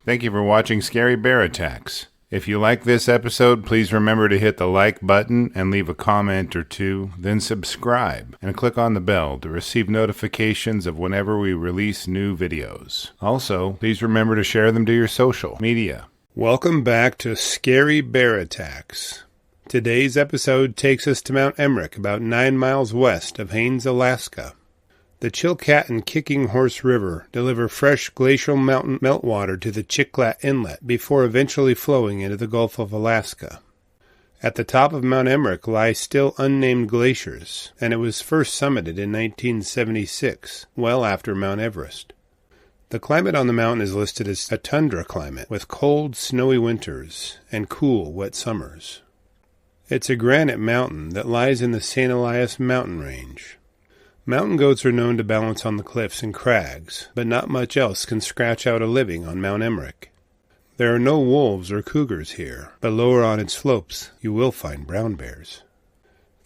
Thank you for watching Scary Bear Attacks. If you like this episode, please remember to hit the like button and leave a comment or two, then subscribe and click on the bell to receive notifications of whenever we release new videos. Also, please remember to share them to your social media. Welcome back to Scary Bear Attacks. Today's episode takes us to Mount Emmerich, about 9 miles west of Haines, Alaska. The Chilkat and Kicking Horse River deliver fresh glacial mountain meltwater to the Chiklat Inlet before eventually flowing into the Gulf of Alaska. At the top of Mount Emmerich lie still unnamed glaciers, and it was first summited in 1976, well after Mount Everest. The climate on the mountain is listed as a Tundra Climate, with cold, snowy winters and cool, wet summers. It's a granite mountain that lies in the St. Elias Mountain Range. Mountain goats are known to balance on the cliffs and crags, but not much else can scratch out a living on Mount Emmerich. There are no wolves or cougars here, but lower on its slopes you will find brown bears.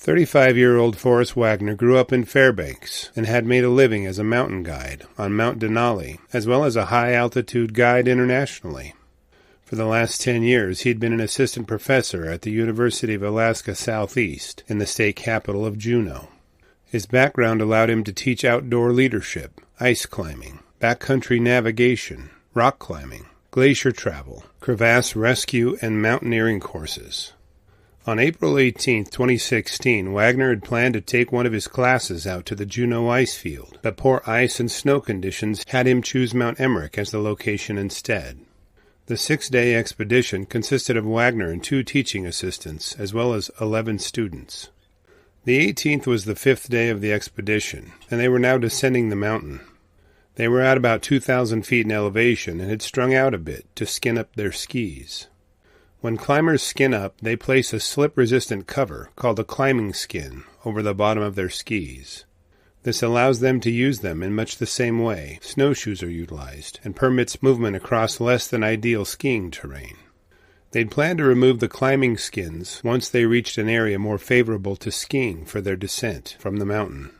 35-year-old Forest Wagner grew up in Fairbanks and had made a living as a mountain guide on Mount Denali, as well as a high-altitude guide internationally. For the last 10 years, he'd been an assistant professor at the University of Alaska Southeast in the state capital of Juneau. His background allowed him to teach outdoor leadership, ice climbing, backcountry navigation, rock climbing, glacier travel, crevasse rescue, and mountaineering courses. On April 18, 2016, Wagner had planned to take one of his classes out to the Juneau ice field, but poor ice and snow conditions had him choose Mount Emmerich as the location instead. The 6-day expedition consisted of Wagner and 2 teaching assistants, as well as 11 students. The 18th was the 5th day of the expedition, and they were now descending the mountain. They were at about 2,000 feet in elevation and had strung out a bit to skin up their skis. When climbers skin up, they place a slip-resistant cover called a climbing skin over the bottom of their skis. This allows them to use them in much the same way snowshoes are utilized and permits movement across less than ideal skiing terrain. They'd planned to remove the climbing skins once they reached an area more favorable to skiing for their descent from the mountain.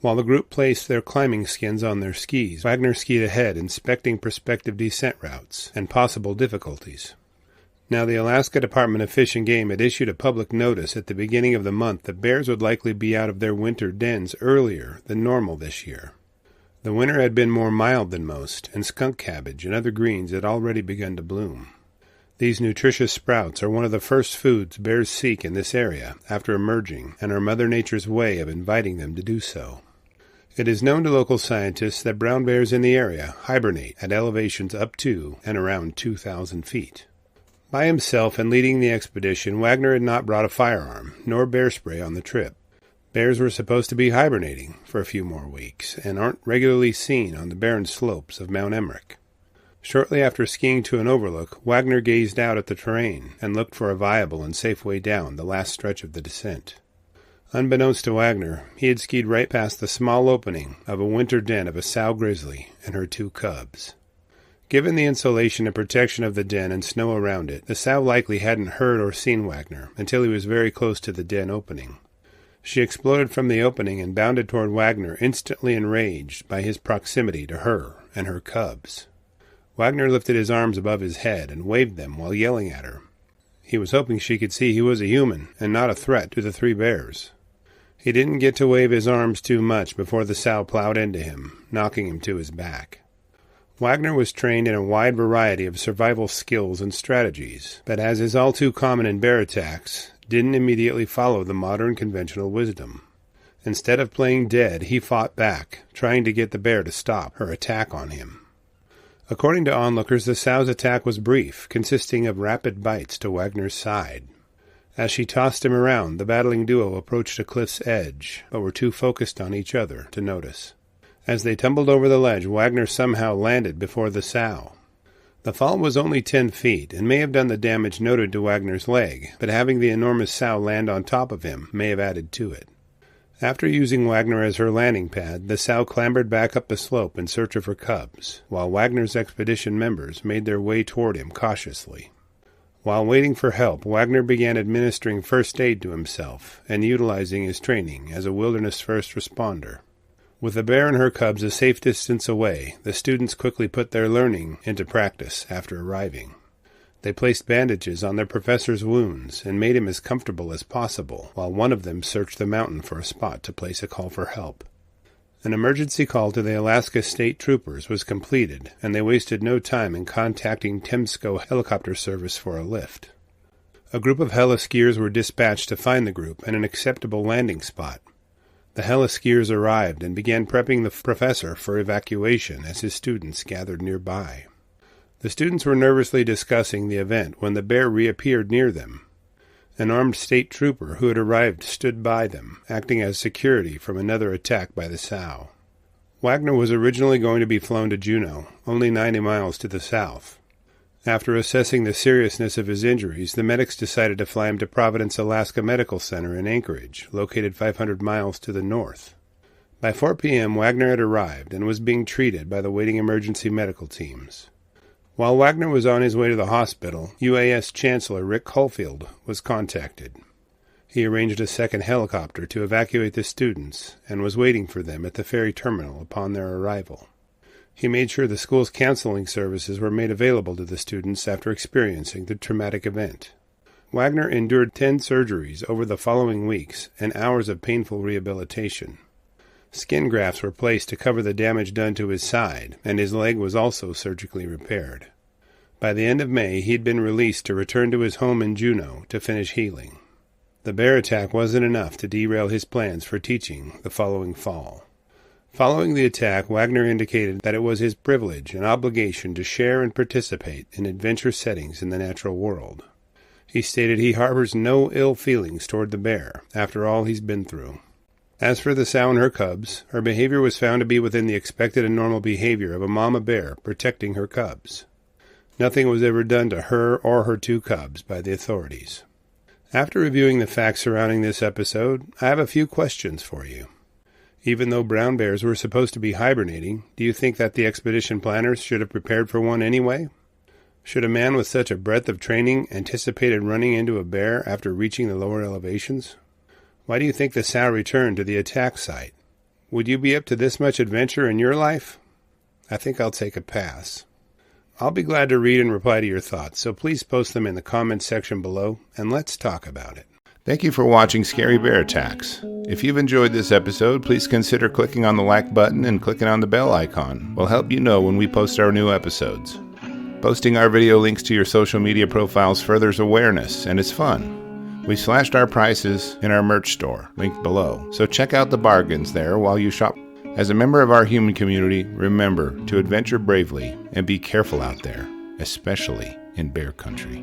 While the group placed their climbing skins on their skis, Wagner skied ahead, inspecting prospective descent routes and possible difficulties. Now, the Alaska Department of Fish and Game had issued a public notice at the beginning of the month that bears would likely be out of their winter dens earlier than normal this year. The winter had been more mild than most, and skunk cabbage and other greens had already begun to bloom. These nutritious sprouts are one of the first foods bears seek in this area after emerging, and are Mother Nature's way of inviting them to do so. It is known to local scientists that brown bears in the area hibernate at elevations up to and around 2,000 feet. By himself and leading the expedition, Wagner had not brought a firearm, nor bear spray on the trip. Bears were supposed to be hibernating for a few more weeks, and aren't regularly seen on the barren slopes of Mount Emmerich. Shortly after skiing to an overlook, Wagner gazed out at the terrain and looked for a viable and safe way down the last stretch of the descent. Unbeknownst to Wagner, he had skied right past the small opening of a winter den of a sow grizzly and her 2 cubs. Given the insulation and protection of the den and snow around it, the sow likely hadn't heard or seen Wagner until he was very close to the den opening. She exploded from the opening and bounded toward Wagner, instantly enraged by his proximity to her and her cubs. Wagner lifted his arms above his head and waved them while yelling at her. He was hoping she could see he was a human and not a threat to the 3 bears. He didn't get to wave his arms too much before the sow plowed into him, knocking him to his back. Wagner was trained in a wide variety of survival skills and strategies, but as is all too common in bear attacks, didn't immediately follow the modern conventional wisdom. Instead of playing dead, he fought back, trying to get the bear to stop her attack on him. According to onlookers, the sow's attack was brief, consisting of rapid bites to Wagner's side. As she tossed him around, the battling duo approached a cliff's edge, but were too focused on each other to notice. As they tumbled over the ledge, Wagner somehow landed before the sow. The fall was only 10 feet, and may have done the damage noted to Wagner's leg, but having the enormous sow land on top of him may have added to it. After using Wagner as her landing pad, the sow clambered back up the slope in search of her cubs, while Wagner's expedition members made their way toward him cautiously. While waiting for help, Wagner began administering first aid to himself and utilizing his training as a wilderness first responder. With the bear and her cubs a safe distance away, the students quickly put their learning into practice after arriving. They placed bandages on their professor's wounds and made him as comfortable as possible, while one of them searched the mountain for a spot to place a call for help. An emergency call to the Alaska State Troopers was completed, and they wasted no time in contacting Temsco helicopter service for a lift. A group of heli-skiers were dispatched to find the group and an acceptable landing spot. The heli-skiers arrived and began prepping the professor for evacuation as his students gathered nearby. The students were nervously discussing the event when the bear reappeared near them. An armed state trooper who had arrived stood by them, acting as security from another attack by the sow. Wagner was originally going to be flown to Juneau, only 90 miles to the south. After assessing the seriousness of his injuries, the medics decided to fly him to Providence, Alaska Medical Center in Anchorage, located 500 miles to the north. By 4 p.m., Wagner had arrived and was being treated by the waiting emergency medical teams. While Wagner was on his way to the hospital, UAS Chancellor Rick Caulfield was contacted. He arranged a second helicopter to evacuate the students and was waiting for them at the ferry terminal upon their arrival. He made sure the school's counseling services were made available to the students after experiencing the traumatic event. Wagner endured 10 surgeries over the following weeks and hours of painful rehabilitation. Skin grafts were placed to cover the damage done to his side, and his leg was also surgically repaired. By the end of May, he had been released to return to his home in Juneau to finish healing. The bear attack wasn't enough to derail his plans for teaching the following fall. Following the attack, Wagner indicated that it was his privilege and obligation to share and participate in adventure settings in the natural world. He stated he harbors no ill feelings toward the bear after all he's been through. As for the sow and her cubs, her behavior was found to be within the expected and normal behavior of a mama bear protecting her cubs. Nothing was ever done to her or her 2 cubs by the authorities. After reviewing the facts surrounding this episode, I have a few questions for you. Even though brown bears were supposed to be hibernating, do you think that the expedition planners should have prepared for one anyway? Should a man with such a breadth of training anticipated running into a bear after reaching the lower elevations? Why do you think the sow returned to the attack site? Would you be up to this much adventure in your life? I think I'll take a pass. I'll be glad to read and reply to your thoughts, so please post them in the comments section below, and let's talk about it. Thank you for watching Scary Bear Attacks. If you've enjoyed this episode, please consider clicking on the like button and clicking on the bell icon. We'll help you know when we post our new episodes. Posting our video links to your social media profiles furthers awareness, and it's fun. We slashed our prices in our merch store, linked below, so check out the bargains there while you shop. As a member of our human community, remember to adventure bravely and be careful out there, especially in bear country.